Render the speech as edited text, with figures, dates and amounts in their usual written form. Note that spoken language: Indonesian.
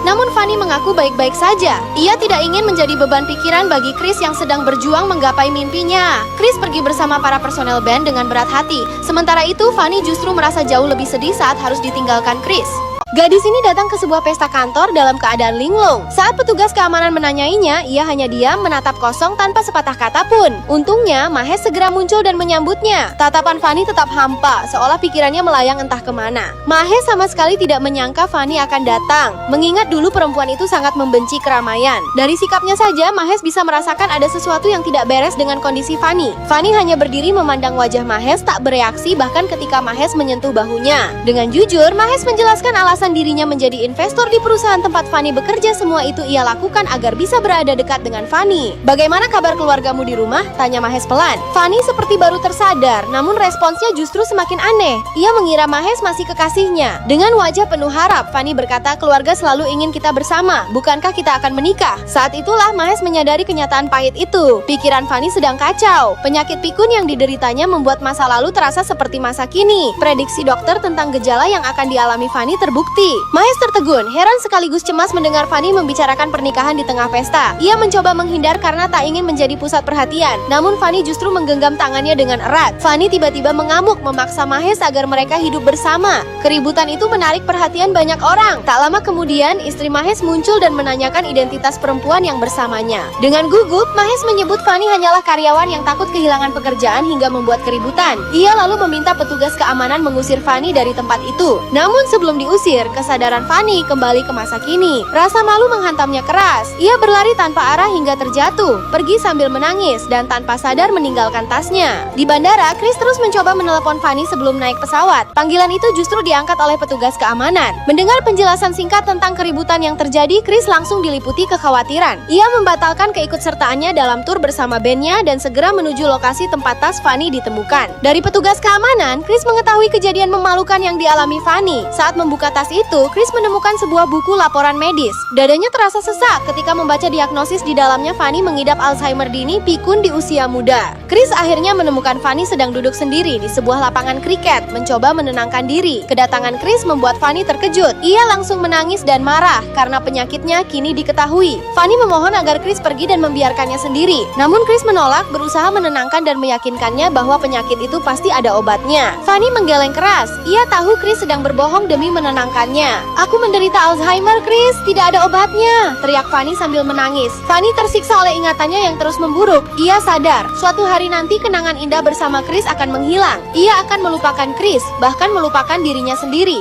Namun Fanny mengaku baik-baik saja. Ia tidak ingin menjadi beban pikiran bagi Chris yang sedang berjuang menggapai mimpinya. Chris pergi bersama para personel band dengan berat hati. Sementara itu, Fanny justru merasa jauh lebih sedih saat harus ditinggalkan Chris. Gadis ini datang ke sebuah pesta kantor dalam keadaan linglung. Saat petugas keamanan menanyainya, ia hanya diam menatap kosong tanpa sepatah kata pun. Untungnya, Mahes segera muncul dan menyambutnya. Tatapan Fanny tetap hampa, seolah pikirannya melayang entah kemana. Mahes sama sekali tidak menyangka Fanny akan datang, mengingat dulu perempuan itu sangat membenci keramaian. Dari sikapnya saja, Mahes bisa merasakan ada sesuatu yang tidak beres dengan kondisi Fanny. Fanny hanya berdiri memandang wajah Mahes, tak bereaksi bahkan ketika Mahes menyentuh bahunya. Dengan jujur, Mahes menjelaskan alasan dirinya menjadi investor di perusahaan tempat Fanny bekerja. Semua itu ia lakukan agar bisa berada dekat dengan Fanny. "Bagaimana kabar keluargamu di rumah?" tanya Mahes pelan. Fanny seperti baru tersadar, namun responsnya justru semakin aneh. Ia mengira Mahes masih kekasihnya. Dengan wajah penuh harap, Fanny berkata, "Keluarga selalu ingin kita bersama. Bukankah kita akan menikah?" Saat itulah Mahes menyadari kenyataan pahit itu. Pikiran Fanny sedang kacau. Penyakit pikun yang dideritanya membuat masa lalu terasa seperti masa kini. Prediksi dokter tentang gejala yang akan dialami Fanny terbukti. Mahes tertegun, heran sekaligus cemas mendengar Fanny membicarakan pernikahan di tengah pesta. Ia mencoba menghindar karena tak ingin menjadi pusat perhatian. Namun Fanny justru menggenggam tangannya dengan erat. Fanny tiba-tiba mengamuk, memaksa Mahes agar mereka hidup bersama. Keributan itu menarik perhatian banyak orang. Tak lama kemudian, istri Mahes muncul dan menanyakan identitas perempuan yang bersamanya. Dengan gugup, Mahes menyebut Fanny hanyalah karyawan yang takut kehilangan pekerjaan hingga membuat keributan. Ia lalu meminta petugas keamanan mengusir Fanny dari tempat itu. Namun sebelum diusir, kesadaran Fanny kembali ke masa kini. Rasa malu menghantamnya keras. Ia berlari tanpa arah hingga terjatuh, pergi sambil menangis, dan tanpa sadar meninggalkan tasnya. Di bandara, Chris terus mencoba menelepon Fanny sebelum naik pesawat. Panggilan itu justru diangkat oleh petugas keamanan. Mendengar penjelasan singkat tentang keributan yang terjadi, Chris langsung diliputi kekhawatiran. Ia membatalkan keikutsertaannya dalam tur bersama bandnya dan segera menuju lokasi tempat tas Fanny ditemukan. Dari petugas keamanan, Chris mengetahui kejadian memalukan yang dialami Fanny. Saat membuka tas itu, Chris menemukan sebuah buku laporan medis. Dadanya terasa sesak ketika membaca diagnosis di dalamnya. Fanny mengidap Alzheimer dini, pikun di usia muda. Chris akhirnya menemukan Fanny sedang duduk sendiri di sebuah lapangan kriket, mencoba menenangkan diri. Kedatangan Chris membuat Fanny terkejut. Ia langsung menangis dan marah karena penyakitnya kini diketahui. Fanny memohon agar Chris pergi dan membiarkannya sendiri. Namun Chris menolak, berusaha menenangkan dan meyakinkannya bahwa penyakit itu pasti ada obatnya. Fanny menggeleng keras. Ia tahu Chris sedang berbohong demi menenangkannya. "Aku menderita Alzheimer, Chris. Tidak ada obatnya," teriak Fanny sambil menangis. Fanny tersiksa oleh ingatannya yang terus memburuk. Ia sadar, suatu hari nanti kenangan indah bersama Chris akan menghilang. Ia akan melupakan Chris, bahkan melupakan dirinya sendiri.